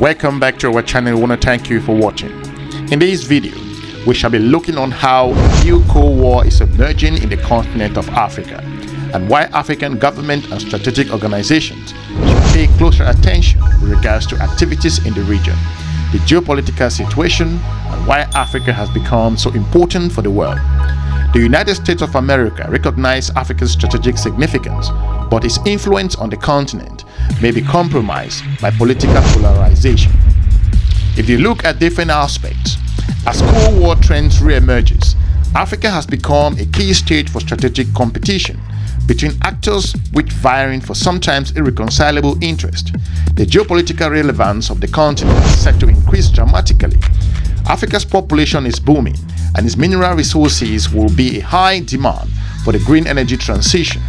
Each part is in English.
Welcome back to our channel. We want to thank you for watching. In this video, we shall be looking on how a new Cold War is emerging in the continent of Africa and why African government and strategic organizations should pay closer attention with regards to activities in the region, the geopolitical situation, and why Africa has become so important for the world. The United States of America recognizes Africa's strategic significance, but its influence on the continent may be compromised by political polarization. If you look at different aspects, as Cold War trends re-emerges, Africa has become a key stage for strategic competition between actors with varying for sometimes irreconcilable interest. The geopolitical relevance of the continent is set to increase dramatically. Africa's population is booming, and its mineral resources will be a high demand for the green energy transition.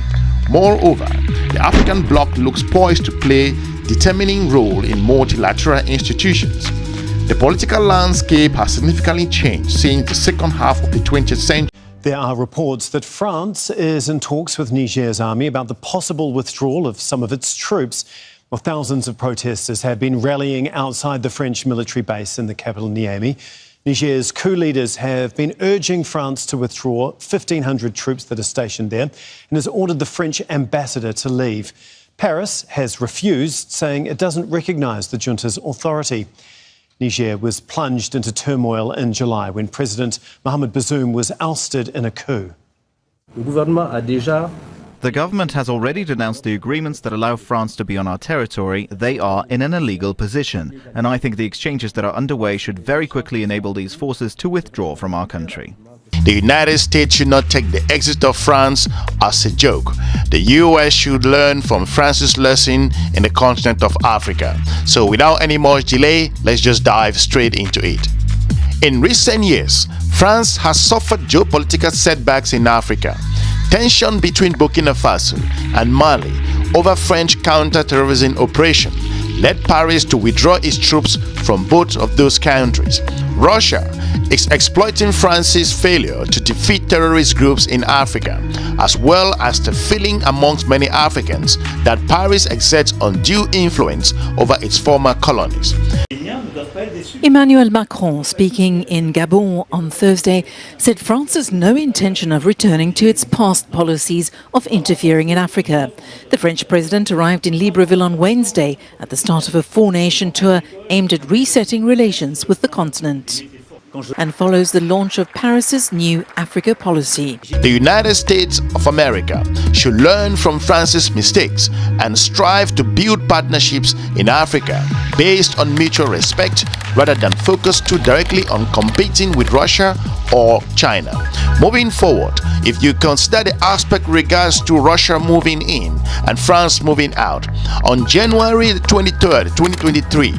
Moreover, the African bloc looks poised to play a determining role in multilateral institutions. The political landscape has significantly changed since the second half of the 20th century. There are reports that France is in talks with Niger's army about the possible withdrawal of some of its troops. Well, thousands of protesters have been rallying outside the French military base in the capital Niamey. Niger's coup leaders have been urging France to withdraw 1,500 troops that are stationed there and has ordered the French ambassador to leave. Paris has refused, saying it doesn't recognise the junta's authority. Niger was plunged into turmoil in July when President Mohamed Bazoum was ousted in a coup. The government has already denounced the agreements that allow France to be on our territory. They are in an illegal position, and I think the exchanges that are underway should very quickly enable these forces to withdraw from our country. The United States should not take the exit of France as a joke. The US should learn from France's lesson in the continent of Africa. So without any more delay, let's just dive straight into it. In recent years, France has suffered geopolitical setbacks in Africa. Tension between Burkina Faso and Mali over French counter-terrorism operation led Paris to withdraw its troops from both of those countries. Russia is exploiting France's failure to defeat terrorist groups in Africa, as well as the feeling amongst many Africans that Paris exerts undue influence over its former colonies. Emmanuel Macron, speaking in Gabon on Thursday, said France has no intention of returning to its past policies of interfering in Africa. The French president arrived in Libreville on Wednesday at the start of a four-nation tour aimed at resetting relations with the continent, and follows the launch of Paris's new Africa policy. The United States of America should learn from France's mistakes and strive to build partnerships in Africa based on mutual respect rather than focus too directly on competing with Russia or China. Moving forward, if you consider the aspect regards to Russia moving in and France moving out, on January 23rd, 2023,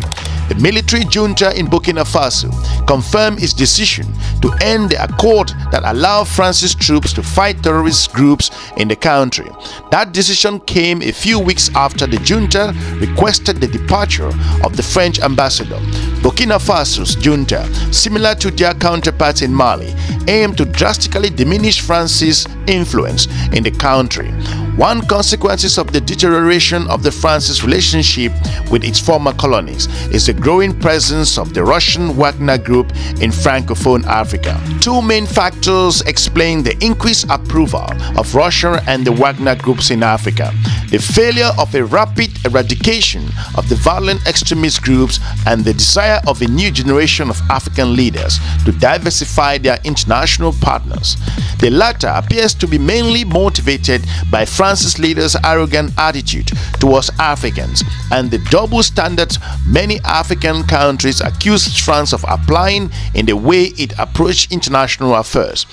the military junta in Burkina Faso confirmed its decision to end the accord that allowed France's troops to fight terrorist groups in the country. That decision came a few weeks after the junta requested the departure of the French ambassador. Burkina Faso's junta, similar to their counterparts in Mali, aimed to drastically diminish France's influence in the country. One consequence of the deterioration of the France's relationship with its former colonies is the growing presence of the Russian Wagner Group in Francophone Africa. Two main factors explain the increased approval of Russia and the Wagner groups in Africa: the failure of a rapid eradication of the violent extremist groups and the desire of a new generation of African leaders to diversify their international partners. The latter appears to be mainly motivated by France's leaders' arrogant attitude towards Africans and the double standards many African countries accuse France of applying in the way it approached international affairs.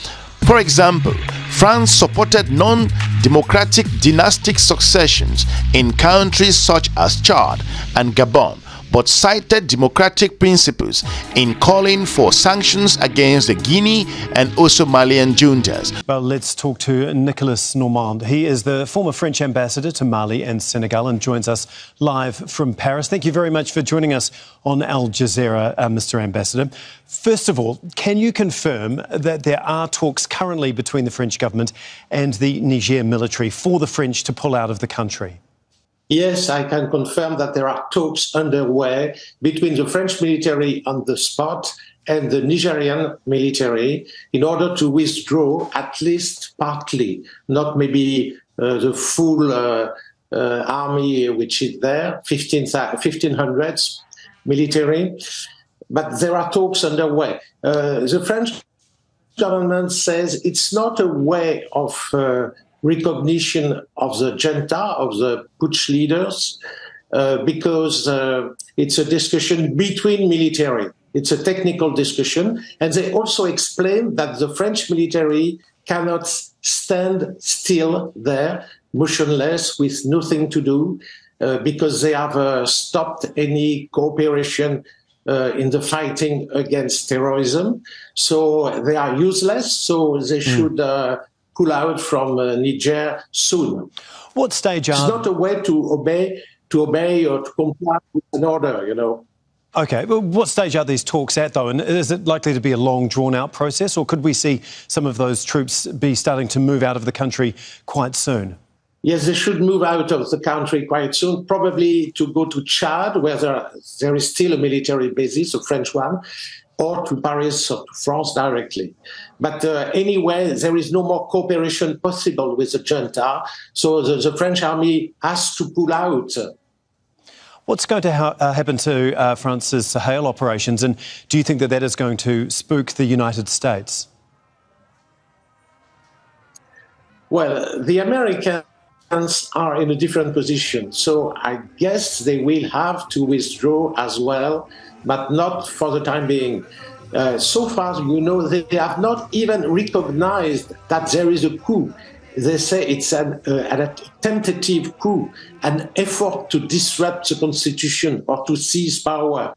For example, France supported non-democratic dynastic successions in countries such as Chad and Gabon, but cited democratic principles in calling for sanctions against the Guinea and also Malian juntas. Well, let's talk to Nicolas Normand. He is the former French ambassador to Mali and Senegal and joins us live from Paris. Thank you very much for joining us on Aljazeera, Mr. Ambassador. First of all, can you confirm that there are talks currently between the French government and the Niger military for the French to pull out of the country? Yes, I can confirm that there are talks underway between the French military on the spot and the Nigerian military in order to withdraw at least partly, not maybe the full army which is there, 1,500 military, but there are talks underway. The French government says it's not a way of recognition of the junta, of the putsch leaders, because it's a discussion between military. It's a technical discussion. And they also explain that the French military cannot stand still there, motionless, with nothing to do, because they have stopped any cooperation in the fighting against terrorism. So they are useless, so they should pull out from Niger soon. What stage It's not a way to obey or to comply with an order, you know. Okay, well, what stage are these talks at, though? And is it likely to be a long, drawn-out process, or could we see some of those troops be starting to move out of the country quite soon? Yes, they should move out of the country quite soon, probably to go to Chad, where there is still a military basis, a French one, or to Paris or to France directly. But anyway, there is no more cooperation possible with the junta, so the French army has to pull out. What's going to happen to France's Sahel operations, and do you think that that is going to spook the United States? Well, the Americans are in a different position, so I guess they will have to withdraw as well, but not for the time being. So far, you know, they have not even recognized that there is a coup. They say it's a tentative coup, an effort to disrupt the constitution or to seize power.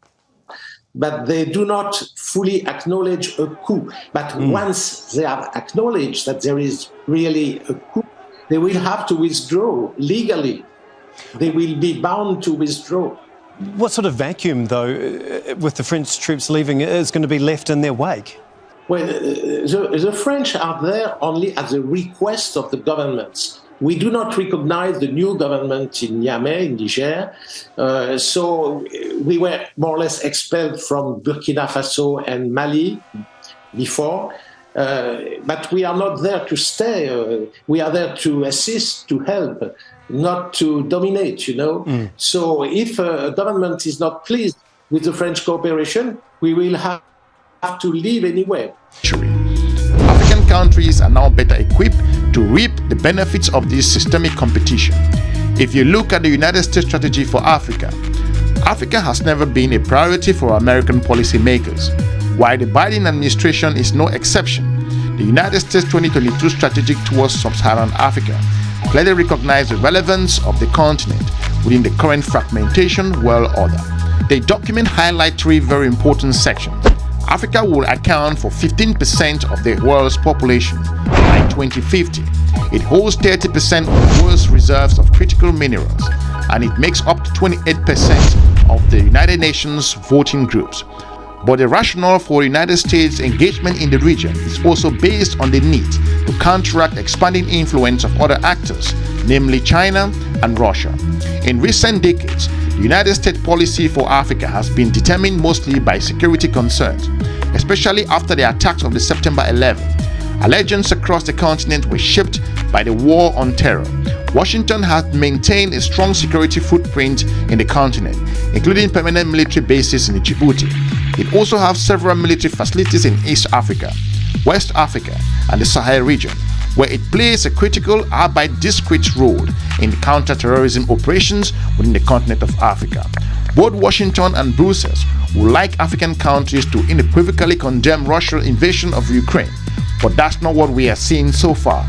But they do not fully acknowledge a coup. But once they have acknowledged that there is really a coup, they will have to withdraw legally. They will be bound to withdraw. What sort of vacuum, though, with the French troops leaving, is going to be left in their wake? Well, the French are there only at the request of the governments. We do not recognize the new government in Niamey, in Niger. So we were more or less expelled from Burkina Faso and Mali before. But we are not there to stay. We are there to assist, to help, not to dominate, you know. So if a government is not pleased with the French cooperation, we will have to leave anyway. African countries are now better equipped to reap the benefits of this systemic competition. If you look at the United States strategy for Africa, Africa has never been a priority for American policymakers, while the Biden administration is no exception. The United States 2022 strategy towards sub-Saharan Africa clearly recognized the relevance of the continent within the current fragmentation world order. The document highlights three very important sections. Africa will account for 15% of the world's population by 2050. It holds 30% of the world's reserves of critical minerals, and it makes up to 28% of the United Nations voting groups. But the rationale for the United States' engagement in the region is also based on the need to counteract expanding influence of other actors, namely China and Russia. In recent decades, the United States policy for Africa has been determined mostly by security concerns, especially after the attacks of the September 11. Allegiance across the continent was shaped by the war on terror. Washington has maintained a strong security footprint in the continent, including permanent military bases in Djibouti. It also has several military facilities in East Africa, West Africa, and the Sahel region, where it plays a critical, albeit discrete role in counter-terrorism operations within the continent of Africa. Both Washington and Brussels would like African countries to unequivocally condemn Russia's invasion of Ukraine, but that's not what we are seeing so far.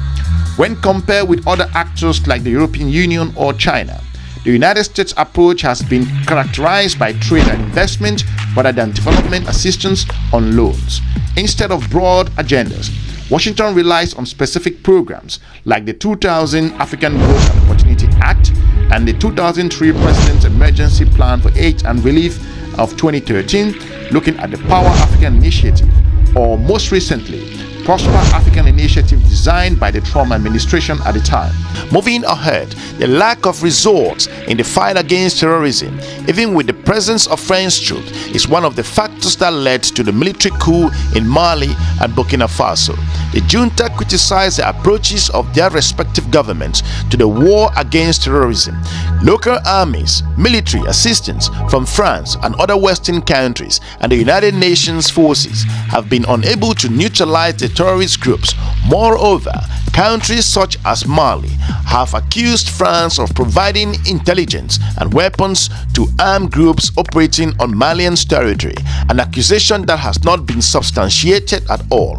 When compared with other actors like the European Union or China, the United States approach has been characterized by trade and investment rather than development assistance on loans. Instead of broad agendas, Washington relies on specific programs like the 2000 African Growth and Opportunity Act and the 2003 President's Emergency Plan for Aid and Relief of 2013, looking at the Power African Initiative, or most recently, Prosper African initiative designed by the Trump administration at the time. Moving ahead, the lack of results in the fight against terrorism, even with the presence of French troops, is one of the factors that led to the military coup in Mali and Burkina Faso. The junta criticized the approaches of their respective governments to the war against terrorism. Local armies, military assistance from France and other Western countries, and the United Nations forces have been unable to neutralize the terrorist groups. Moreover, countries such as Mali have accused France of providing intelligence and weapons to armed groups operating on Malian territory, an accusation that has not been substantiated at all.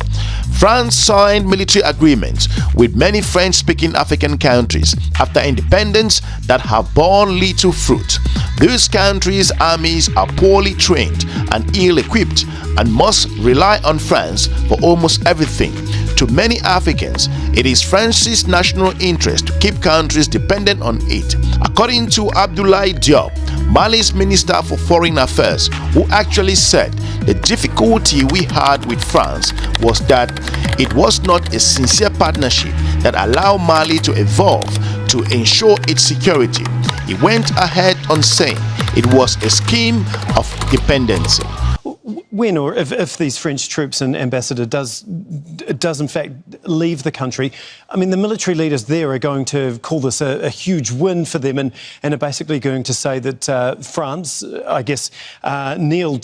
France signed military agreements with many French-speaking African countries after independence that have borne little fruit. Those countries' armies are poorly trained and ill-equipped and must rely on France for almost everything. To many Africans, it is France's national interest to keep countries dependent on it. According to Abdoulaye Diop, Mali's Minister for Foreign Affairs, who actually said the difficulty we had with France was that it was not a sincere partnership that allowed Mali to evolve to ensure its security. He went ahead on saying it was a scheme of dependency. When or if these French troops and ambassador does in fact leave the country, I mean, the military leaders there are going to call this a huge win for them and are basically going to say that France, I guess, kneeled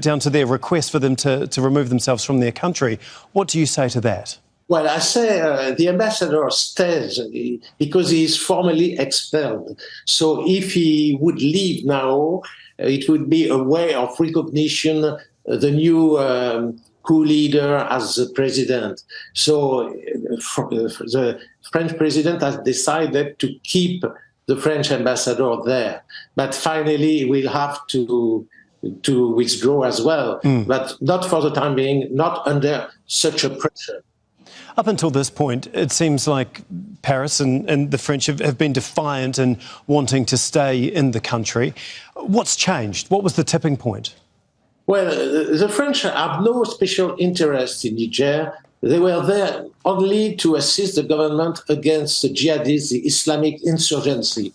down to their request for them to remove themselves from their country. What do you say to that? Well, I say the ambassador stays because he is formally expelled. So if he would leave now, it would be a way of recognition the new coup leader as the president. So the French president has decided to keep the French ambassador there. But finally, we'll have to withdraw as well, but not for the time being, not under such a pressure. Up until this point, it seems like Paris and the French have been defiant and wanting to stay in the country. What's changed? What was the tipping point? Well, the French have no special interest in Niger. They were there only to assist the government against the jihadists, the Islamic insurgency.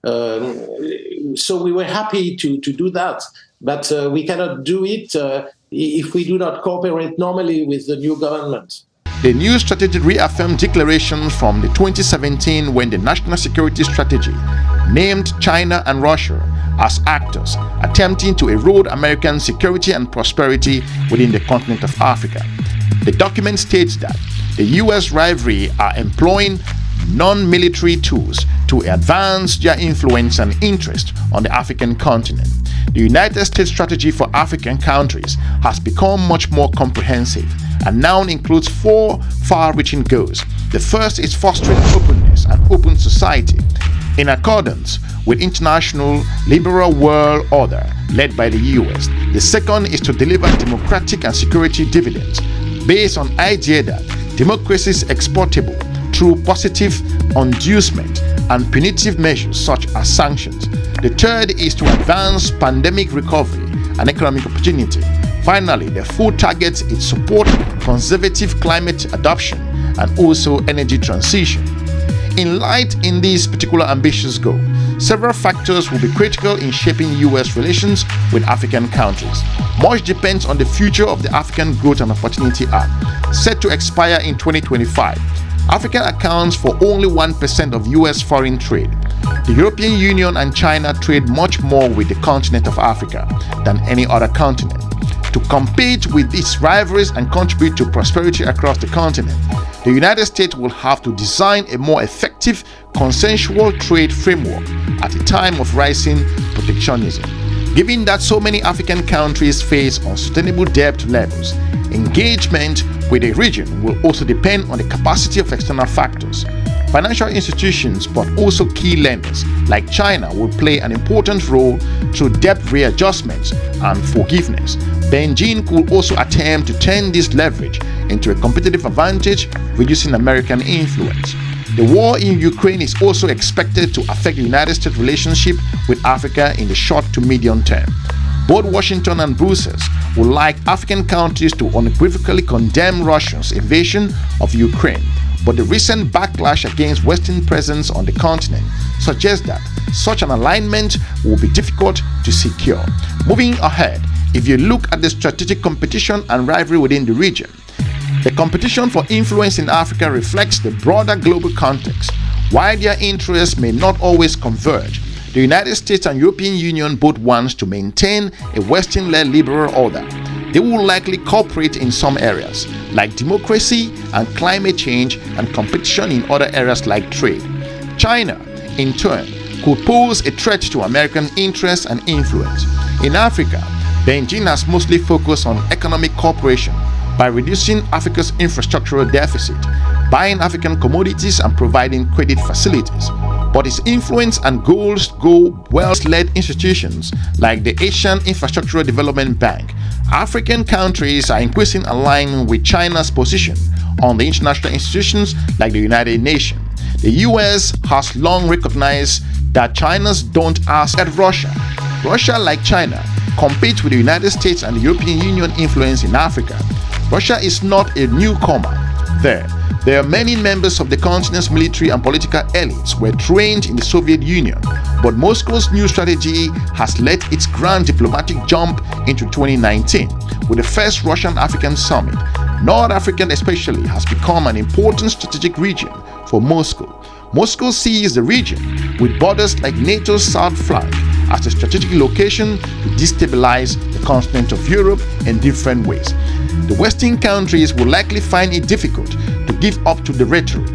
So we were happy to do that, but we cannot do it if we do not cooperate normally with the new government. The new strategy reaffirmed declarations from the 2017 when the national security strategy named China and Russia as actors attempting to erode American security and prosperity within the continent of Africa. The document states that the US rivalry are employing non-military tools to advance their influence and interest on the African continent. The United States strategy for African countries has become much more comprehensive and now includes 4 far-reaching goals. The first is fostering openness and open society in accordance with international liberal world order led by the US. The second is to deliver democratic and security dividends based on the idea that democracy is exportable through positive inducement and punitive measures such as sanctions. The third is to advance pandemic recovery and economic opportunity. Finally, the fourth targets is support conservative climate adoption and also energy transition. In this particular ambitious goal, several factors will be critical in shaping US relations with African countries. Much depends on the future of the African Growth and Opportunity Act, set to expire in 2025. Africa accounts for only 1% of US foreign trade. The European Union and China trade much more with the continent of Africa than any other continent. To compete with its rivalries and contribute to prosperity across the continent, the United States will have to design a more effective, consensual trade framework at a time of rising protectionism. Given that so many African countries face unsustainable debt levels, engagement with the region will also depend on the capacity of external factors. Financial institutions, but also key lenders like China, will play an important role through debt readjustments and forgiveness. Beijing could also attempt to turn this leverage into a competitive advantage, reducing American influence. The war in Ukraine is also expected to affect the United States' relationship with Africa in the short to medium term. Both Washington and Brussels would like African countries to unequivocally condemn Russia's invasion of Ukraine, but the recent backlash against Western presence on the continent suggests that such an alignment will be difficult to secure. Moving ahead, if you look at the strategic competition and rivalry within the region, the competition for influence in Africa reflects the broader global context. While their interests may not always converge, the United States and European Union both want to maintain a Western-led liberal order. They will likely cooperate in some areas, like democracy and climate change, and competition in other areas like trade. China, in turn, could pose a threat to American interests and influence. In Africa, Beijing has mostly focused on economic cooperation by reducing Africa's infrastructural deficit, buying African commodities and providing credit facilities. But its influence and goals go well-led institutions like the Asian Infrastructural Development Bank. African countries are increasingly aligned with China's position on the international institutions like the United Nations. The US has long recognized that China's don't ask at Russia. Russia, like China, competes with the United States and the European Union influence in Africa. Russia is not a newcomer there. There are many members of the continent's military and political elites were trained in the Soviet Union, but Moscow's new strategy has led its grand diplomatic jump into 2019 with the first Russian-African summit. North Africa especially has become an important strategic region for Moscow. Moscow sees the region, with borders like NATO's south flank, as a strategic location to destabilize the continent of Europe in different ways. The Western countries will likely find it difficult to give up to the rhetoric.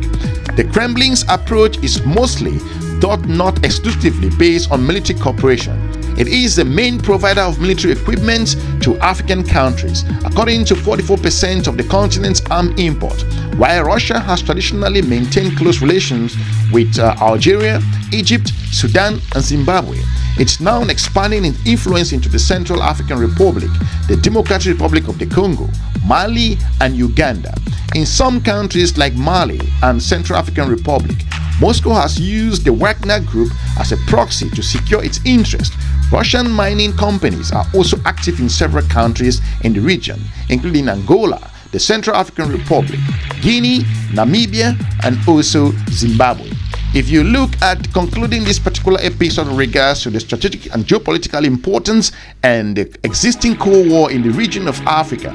The Kremlin's approach is mostly, though not exclusively, based on military cooperation. It is the main provider of military equipment to African countries, according to 44% of the continent's arms import. While Russia has traditionally maintained close relations with Algeria, Egypt, Sudan, and Zimbabwe, it's now expanding its influence into the Central African Republic, the Democratic Republic of the Congo, Mali, and Uganda. In some countries like Mali and Central African Republic, Moscow has used the Wagner Group as a proxy to secure its interest. Russian mining companies are also active in several countries in the region, including Angola, the Central African Republic, Guinea, Namibia, and also Zimbabwe. If you look at concluding this particular episode in regards to the strategic and geopolitical importance and the existing Cold War in the region of Africa,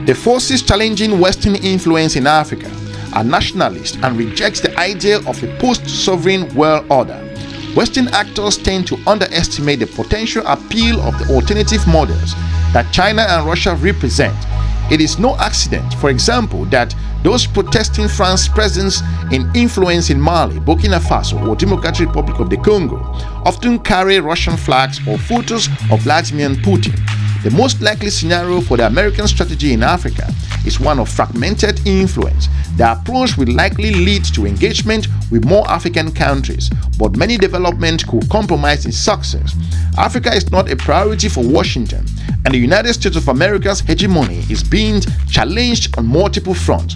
the forces challenging Western influence in Africa are nationalist and rejects the idea of a post-sovereign world order. Western actors tend to underestimate the potential appeal of the alternative models that China and Russia represent. It is no accident, for example, that those protesting France's presence in influence in Mali, Burkina Faso, or Democratic Republic of the Congo often carry Russian flags or photos of Vladimir Putin. The most likely scenario for the American strategy in Africa is one of fragmented influence. The approach will likely lead to engagement with more African countries, but many developments could compromise its success. Africa is not a priority for Washington, and the United States of America's hegemony is being challenged on multiple fronts.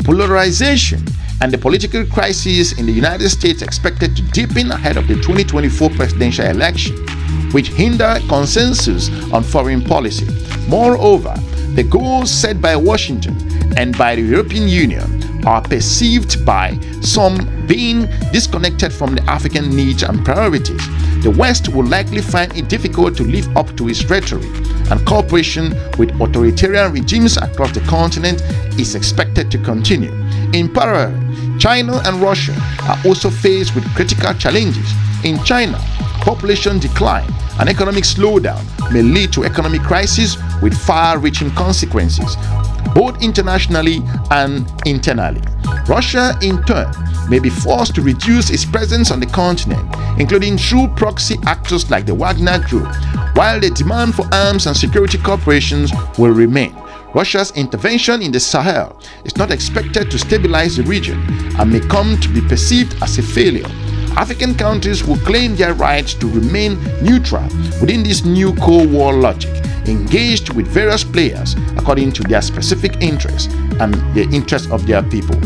Polarization and the political crisis in the United States expected to deepen ahead of the 2024 presidential election, which hinder consensus on foreign policy. Moreover, the goals set by Washington and by the European Union are perceived by some being disconnected from the African needs and priorities. The West will likely find it difficult to live up to its rhetoric, and cooperation with authoritarian regimes across the continent is expected to continue. In parallel, China and Russia are also faced with critical challenges. In China, population decline and economic slowdown may lead to economic crisis with far-reaching consequences, both internationally and internally. Russia, in turn, may be forced to reduce its presence on the continent, including through proxy actors like the Wagner Group, while the demand for arms and security cooperations will remain. Russia's intervention in the Sahel is not expected to stabilize the region and may come to be perceived as a failure. African countries will claim their rights to remain neutral within this new Cold War logic, engaged with various players according to their specific interests and the interests of their people.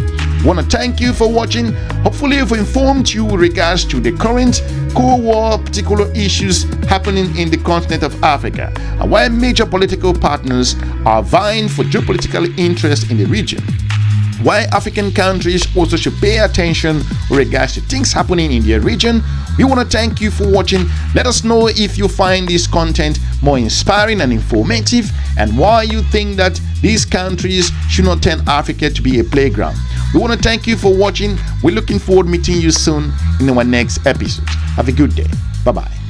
We want to thank you for watching. Hopefully we've informed you with regards to the current Cold War particular issues happening in the continent of Africa and why major political partners are vying for geopolitical interest in the region. Why African countries also should pay attention with regards to things happening in their region. We want to thank you for watching. Let us know if you find this content more inspiring and informative and why you think that these countries should not turn Africa to be a playground. We want to thank you for watching. We're looking forward to meeting you soon in our next episode. Have a good day. Bye-bye.